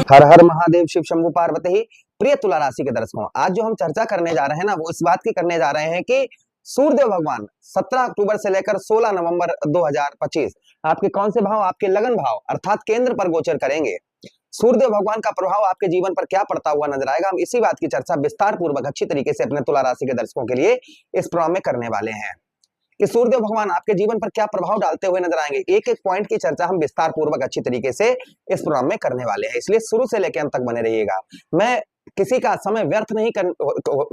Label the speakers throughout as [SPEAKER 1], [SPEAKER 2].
[SPEAKER 1] हर हर महादेव, शिव शंभु पार्वती। प्रिय तुला राशि के दर्शकों, आज जो हम चर्चा करने जा रहे हैं ना, वो इस बात की करने जा रहे हैं कि सूर्यदेव भगवान 17 अक्टूबर से लेकर 16 नवंबर 2025 आपके कौन से भाव, आपके लगन भाव अर्थात केंद्र पर गोचर करेंगे। सूर्यदेव भगवान का प्रभाव आपके जीवन पर क्या पड़ता हुआ नजर आएगा, हम इसी बात की चर्चा विस्तार पूर्वक अच्छी तरीके से अपने तुला राशि के दर्शकों के लिए इस प्रोग्राम में करने वाले हैं कि सूर्यदेव भगवान आपके जीवन पर क्या प्रभाव डालते हुए नजर आएंगे। एक एक पॉइंट की चर्चा हम विस्तार पूर्वक अच्छी तरीके से इस प्रोग्राम में करने वाले हैं, इसलिए शुरू से लेकर अंत तक बने रहिएगा। मैं किसी का समय व्यर्थ नहीं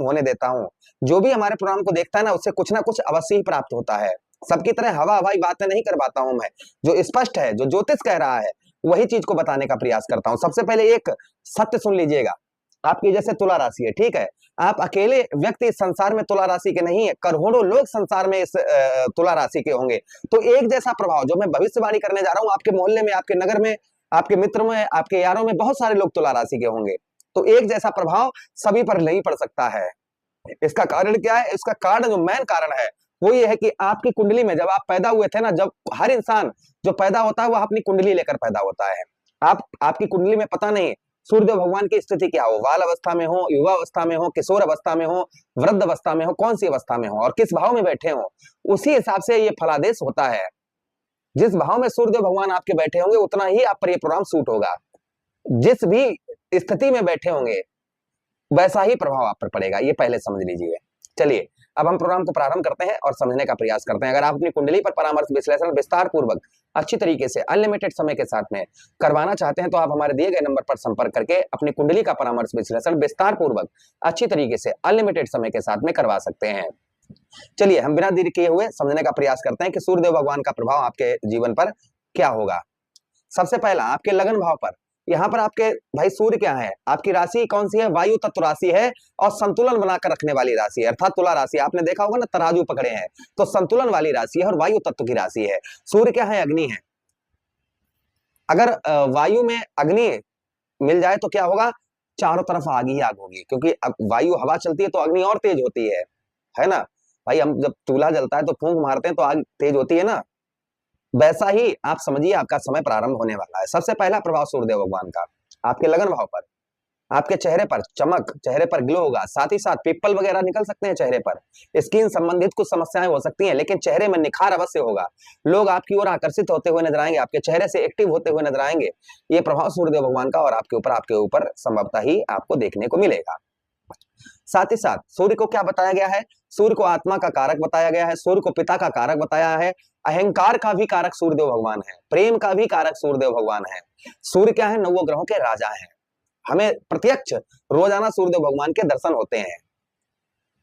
[SPEAKER 1] होने देता हूं। जो भी हमारे प्रोग्राम को देखता है ना, उससे कुछ ना कुछ अवश्य ही प्राप्त होता है। सबकी तरह हवा हवाई बातें नहीं कर पाता हूं मैं। जो स्पष्ट है, जो ज्योतिष कह रहा है, वही चीज को बताने का प्रयास करता हूं। सबसे पहले एक सत्य सुन लीजिएगा। आपकी जैसे तुला राशि है, ठीक है, आप अकेले व्यक्ति इस संसार में तुला राशि के नहीं है, करोड़ों लोग संसार में इस तुला राशि के होंगे। तो एक जैसा प्रभाव जो मैं भविष्यवाणी करने जा रहा हूं, आपके मोहल्ले में, आपके नगर में, आपके मित्र में, आपके यारों में बहुत सारे लोग तुला राशि के होंगे। तो एक जैसा प्रभाव सभी पर नहीं पड़ सकता है। इसका कारण क्या है? इसका कारण, जो मेन कारण है, वो ये है कि आपकी कुंडली में जब आप पैदा हुए थे ना, जब हर इंसान जो पैदा होता है वह अपनी कुंडली लेकर पैदा होता है। आपकी कुंडली में पता नहीं सूर्यदेव भगवान की स्थिति क्या हो, बाल अवस्था में हो, युवा अवस्था में हो, किशोर अवस्था में हो, वृद्ध अवस्था में हो, कौन सी अवस्था में हो और किस भाव में बैठे हो, उसी हिसाब से ये फलादेश होता है। जिस भाव में सूर्यदेव भगवान आपके बैठे होंगे, उतना ही आप पर ये प्रोग्राम सूट होगा। जिस भी स्थिति में बैठे होंगे, वैसा ही प्रभाव आप पर पड़ेगा, ये पहले समझ लीजिए। चलिए अब हम प्रोग्राम को प्रारंभ करते हैं और समझने का प्रयास करते हैं। अगर आप अपनी कुंडली पर परामर्श विश्लेषण विस्तार पूर्वक अच्छी तरीके से अनलिमिटेड समय के साथ में करवाना चाहते हैं, तो आप हमारे दिए गए नंबर पर संपर्क करके अपनी कुंडली का परामर्श विश्लेषण विस्तार पूर्वक अच्छी तरीके से अनलिमिटेड समय के साथ में करवा सकते हैं। चलिए हम बिना देरी किए हुए समझने का प्रयास करते हैं कि सूर्यदेव भगवान का प्रभाव आपके जीवन पर क्या होगा। सबसे पहला आपके लगन भाव पर, यहाँ पर आपके भाई सूर्य क्या है, आपकी राशि कौन सी है? वायु तत्व राशि है और संतुलन बनाकर रखने वाली राशि है, अर्थात तुला राशि। आपने देखा होगा ना, तराजू पकड़े हैं, तो संतुलन वाली राशि है और वायु तत्व की राशि है। सूर्य क्या है? अग्नि है। अगर वायु में अग्नि मिल जाए तो क्या होगा? चारों तरफ आग ही आग होगी, क्योंकि अब वायु हवा चलती है तो अग्नि और तेज होती है ना भाई। हम जब चूल्हा जलता है तो फूंक मारते हैं तो आग तेज होती है ना, वैसा ही आप समझिए आपका समय प्रारंभ होने वाला है। सबसे पहला प्रभाव सूर्यदेव भगवान का आपके लगन भाव पर, आपके चेहरे पर चमक, चेहरे पर ग्लो होगा। साथ ही साथ पिंपल वगैरह निकल सकते हैं चेहरे पर, स्किन संबंधित कुछ समस्याएं हो सकती हैं, लेकिन चेहरे में निखार अवश्य होगा। लोग आपकी ओर आकर्षित होते हुए नजर आएंगे, आपके चेहरे से एक्टिव होते हुए नजर आएंगे। ये प्रभाव सूर्यदेव भगवान का और आपके ऊपर संभवतः ही आपको देखने को मिलेगा। साथ ही साथ सूर्य को क्या बताया गया है? सूर्य को आत्मा का कारक बताया गया है, सूर्य को पिता का कारक बताया है, अहंकार का भी कारक सूर्यदेव भगवान है, प्रेम का भी कारक सूर्यदेव भगवान है। सूर्य क्या है? 9 ग्रहों के राजा हैं। हमें प्रत्यक्ष रोजाना सूर्यदेव भगवान के दर्शन होते हैं।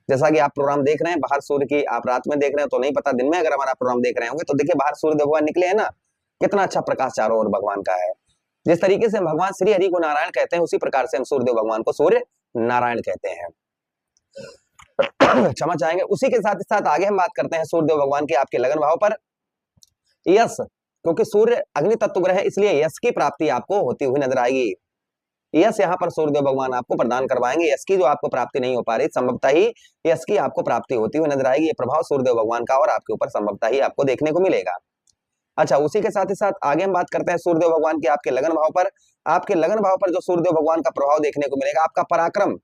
[SPEAKER 1] जैसा कि आप प्रोग्राम देख रहे हैं, बाहर सूर्य की, आप रात में देख रहे हैं तो नहीं पता, दिन में अगर हमारा प्रोग्राम देख रहे होंगे तो देखिए बाहर सूर्यदेव भगवान निकले हैं ना, कितना अच्छा प्रकाश चारों ओर भगवान का है। जिस तरीके से भगवान श्री हरि को नारायण कहते हैं, उसी प्रकार से हम सूर्यदेव भगवान को सूर्य नारायण कहते हैं। क्षमा चाहेंगे। उसी के साथ ही साथ आगे हम बात करते हैं सूर्यदेव भगवान के आपके लगन भाव पर। यश, क्योंकि सूर्य अग्नि तत्व ग्रह है, इसलिए यश की प्राप्ति आपको होती हुई नजर आएगी। यश यहाँ पर सूर्यदेव भगवान आपको प्रदान करवाएंगे। यश की जो आपको प्राप्ति नहीं हो पा रही, संभवतः ही यश की आपको प्राप्ति होती हुई नजर आएगी। ये प्रभाव सूर्यदेव भगवान का और आपके ऊपर संभवतः ही आपको देखने को मिलेगा। अच्छा, उसी के साथ ही साथ आगे हम बात करते हैं सूर्यदेव भगवान के आपके लगन भाव पर। आपके लगन भाव पर जो सूर्यदेव भगवान का प्रभाव देखने को मिलेगा, आपका पराक्रम,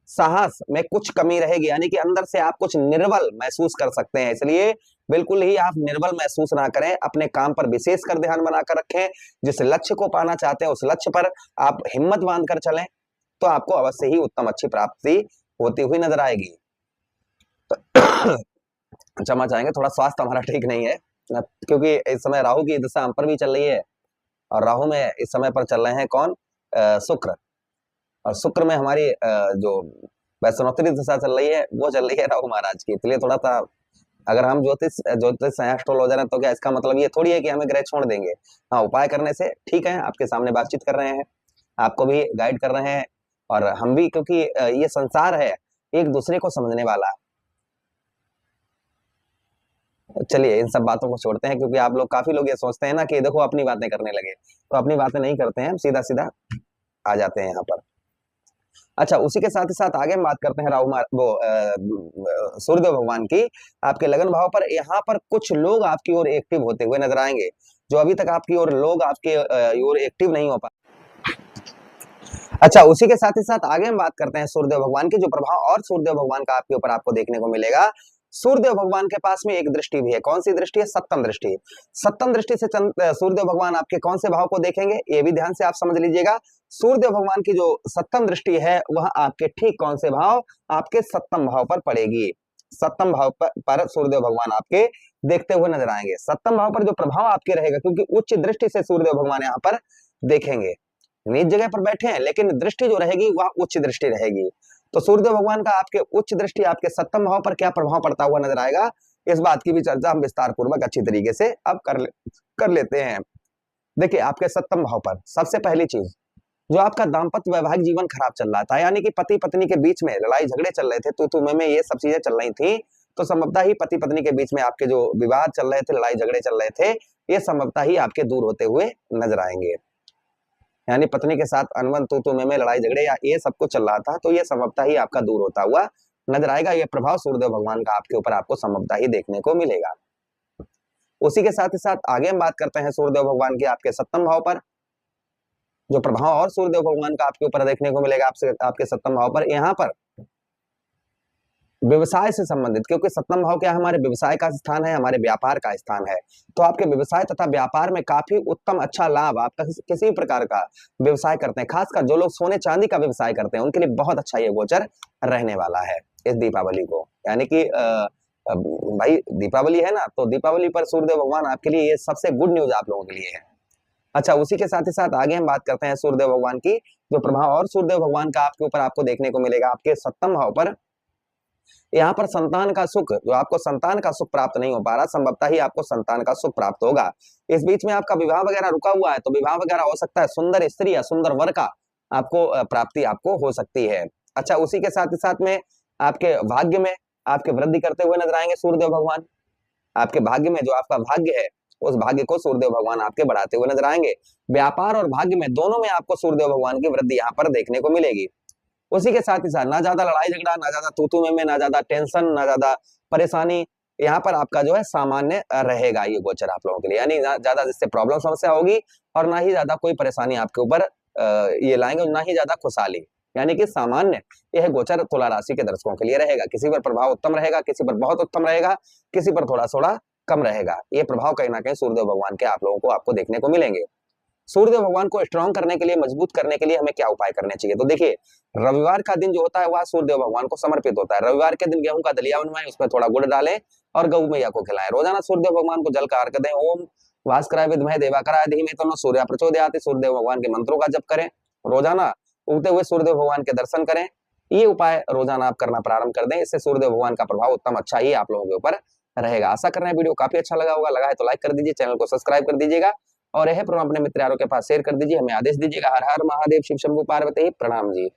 [SPEAKER 1] साहस में कुछ कमी रहेगी, यानी कि अंदर से आप कुछ निर्बल महसूस कर सकते हैं। इसलिए बिल्कुल ही आप निर्बल महसूस ना करें, अपने काम पर विशेष कर ध्यान बनाकर रखें। जिस लक्ष्य को पाना चाहते हैं उस लक्ष्य पर आप हिम्मत बांधकर चलें, तो आपको अवश्य ही उत्तम अच्छी प्राप्ति होती हुई नजर आएगी। क्षमा चाहेंगे, थोड़ा स्वास्थ्य हमारा ठीक नहीं है, क्योंकि इस समय राहु की दशा हम पर भी चल रही है और राहु में इस समय पर चल रहे हैं कौन? शुक्र। और शुक्र में हमारी जो वैष्णोत्तरी दशा चल रही है, वो चल रही है राहु महाराज की। इसलिए थोड़ा सा, अगर हम ज्योतिष एस्ट्रोलॉजर हैं, तो क्या इसका मतलब ये थोड़ी है कि हमें ग्रह छोड़ देंगे। हाँ, उपाय करने से ठीक है, आपके सामने बातचीत कर रहे हैं, आपको भी गाइड कर रहे हैं और हम भी, क्योंकि ये संसार है एक दूसरे को समझने वाला। चलिए इन सब बातों को छोड़ते हैं, क्योंकि आप लोग, काफी लोग ये सोचते हैं ना कि देखो अपनी बातें करने लगे, तो अपनी बातें नहीं करते हैं, सीधा सीधा आ जाते हैं यहाँ पर। अच्छा, उसी के साथ ही साथ आगे हम बात करते हैं सूर्यदेव भगवान की आपके लगन भाव पर। यहाँ पर कुछ लोग आपकी ओर एक्टिव होते हुए नजर आएंगे, जो अभी तक आपकी ओर लोग आपके ओर एक्टिव नहीं हो पाए। अच्छा, उसी के साथ ही साथ आगे हम बात करते हैं सूर्यदेव भगवान की, जो प्रभाव और सूर्यदेव भगवान का आपके ऊपर आपको देखने को मिलेगा। सूर्यदेव भगवान के पास में एक दृष्टि भी है। कौन सी दृष्टि है? सप्तम दृष्टि। सप्तम दृष्टि से सूर्यदेव भगवान आपके कौन से भाव को देखेंगे, ये भी ध्यान से आप समझ लीजिएगा। सूर्यदेव भगवान की जो सप्तम दृष्टि है वह आपके ठीक कौन से भाव? आपके सप्तम भाव पर पड़ेगी। सप्तम भाव पर सूर्यदेव भगवान आपके देखते हुए नजर आएंगे। सप्तम भाव पर जो प्रभाव आपके रहेगा, क्योंकि उच्च दृष्टि से सूर्यदेव भगवान यहाँ पर देखेंगे। निज जगह पर बैठे हैं लेकिन दृष्टि जो रहेगी वह उच्च दृष्टि रहेगी। तो सूर्यदेव भगवान का आपके उच्च दृष्टि आपके सप्तम भाव पर क्या प्रभाव पड़ता हुआ नजर आएगा, इस बात की भी चर्चा हम विस्तार पूर्वक अच्छी तरीके से अब कर लेते हैं। देखिए, आपके सप्तम भाव पर सबसे पहली चीज, जो आपका दाम्पत्य वैवाहिक जीवन खराब चल रहा था, यानी कि पति पत्नी के बीच में लड़ाई झगड़े चल रहे थे, तू मैं ये सब चीजें चल रही थी, तो संभवतः ही पति पत्नी के बीच में आपके जो विवाद चल रहे थे, लड़ाई झगड़े चल रहे थे, ये संभवतः ही आपके दूर होते हुए नजर आएंगे। यानी पत्नी के साथ अनबन, तू मैं लड़ाई झगड़े या ये सब कुछ चल रहा था, तो ये संभवतः ही आपका दूर होता हुआ नजर आएगा। ये प्रभाव सूर्यदेव भगवान का आपके ऊपर आपको संभवतः ही देखने को मिलेगा। उसी के साथ ही साथ आगे हम बात करते हैं सूर्यदेव भगवान के आपके सप्तम भाव पर, जो प्रभाव और सूर्यदेव भगवान का आपके ऊपर देखने को मिलेगा आपके सप्तम भाव पर। यहाँ पर व्यवसाय से संबंधित, क्योंकि सप्तम भाव क्या है? हमारे व्यवसाय का स्थान है, हमारे व्यापार का स्थान है। तो आपके व्यवसाय तथा व्यापार में काफी उत्तम अच्छा लाभ, आप किसी प्रकार का व्यवसाय करते हैं, खासकर जो लोग सोने चांदी का व्यवसाय करते हैं, उनके लिए बहुत अच्छा ये गोचर रहने वाला है इस दीपावली को। यानी कि भाई दीपावली है ना, तो दीपावली पर सूर्यदेव भगवान आपके लिए ये सबसे गुड न्यूज आप लोगों के लिए है। अच्छा, उसी के साथ ही साथ आगे हम बात करते हैं सूर्यदेव भगवान की, जो प्रभाव और सूर्यदेव भगवान का आपके ऊपर आपको देखने को मिलेगा आपके सप्तम भाव पर। यहाँ पर संतान का सुख, जो आपको संतान का सुख प्राप्त नहीं हो पा रहा, संभवतः ही आपको संतान का सुख प्राप्त होगा। इस बीच में आपका विवाह वगैरह रुका हुआ है, तो विवाह वगैरह हो सकता है, सुंदर स्त्री या सुंदर वर का आपको प्राप्ति आपको हो सकती है। अच्छा, उसी के साथ ही साथ में आपके भाग्य में आपके वृद्धि करते हुए नजर आएंगे सूर्यदेव भगवान। आपके भाग्य में जो आपका भाग्य है, उस भाग्य को सूर्यदेव भगवान आपके बढ़ाते हुए नजर आएंगे। व्यापार और भाग्य में दोनों में आपको सूर्यदेव भगवान की वृद्धि यहाँ पर देखने को मिलेगी। उसी के साथ ही साथ ना ज्यादा लड़ाई झगड़ा, ना ज्यादा तू में, ना ज्यादा टेंशन, ना ज्यादा परेशानी, यहाँ पर आपका जो है सामान्य रहेगा ये गोचर आप लोगों के लिए। यानी ना ज्यादा जिससे प्रॉब्लम समस्या होगी और ना ही ज्यादा कोई परेशानी आपके ऊपर ये लाएंगे, ना ही ज्यादा खुशहाली, यानी कि सामान्य यह गोचर तुला राशि के दर्शकों के लिए रहेगा। किसी पर प्रभाव उत्तम रहेगा, किसी पर बहुत उत्तम रहेगा, किसी पर थोड़ा थोड़ा कम रहेगा। ये प्रभाव कहीं ना कहीं सूर्यदेव भगवान के आप लोगों को आपको देखने को मिलेंगे। सूर्यदेव भगवान को स्ट्रॉन्ग करने के लिए, मजबूत करने के लिए हमें क्या उपाय करने चाहिए? तो देखिए, रविवार का दिन जो होता है वह सूर्यदेव भगवान को समर्पित होता है। रविवार के दिन गेहूं का दलिया बनवाएं, उसमें थोड़ा गुड़ डालें और गौ मैया को खिलाएं। रोजाना सूर्यदेव भगवान को जल का अर्घ दें। ओम भास्कराय विद्महे देवाकराय धीमहि तन्नो सूर्यः प्रचोदयात्। सूर्यदेव भगवान के मंत्रों का जप करें। रोजाना उगते हुए सूर्यदेव भगवान के दर्शन करें। ये उपाय रोजाना आप करना प्रारंभ कर दें, इससे सूर्यदेव भगवान का प्रभाव उत्तम अच्छा ही आप लोगों के ऊपर रहेगा। आशा कर रहे हैं वीडियो काफी अच्छा लगा होगा। लगा है तो लाइक कर दीजिए, चैनल को सब्सक्राइब कर दीजिएगा और यह प्रोग्राम अपने मित्रों के पास शेयर कर दीजिए। हमें आदेश दीजिएगा। हर हर महादेव, शिव शंभु पार्वती, प्रणाम जी।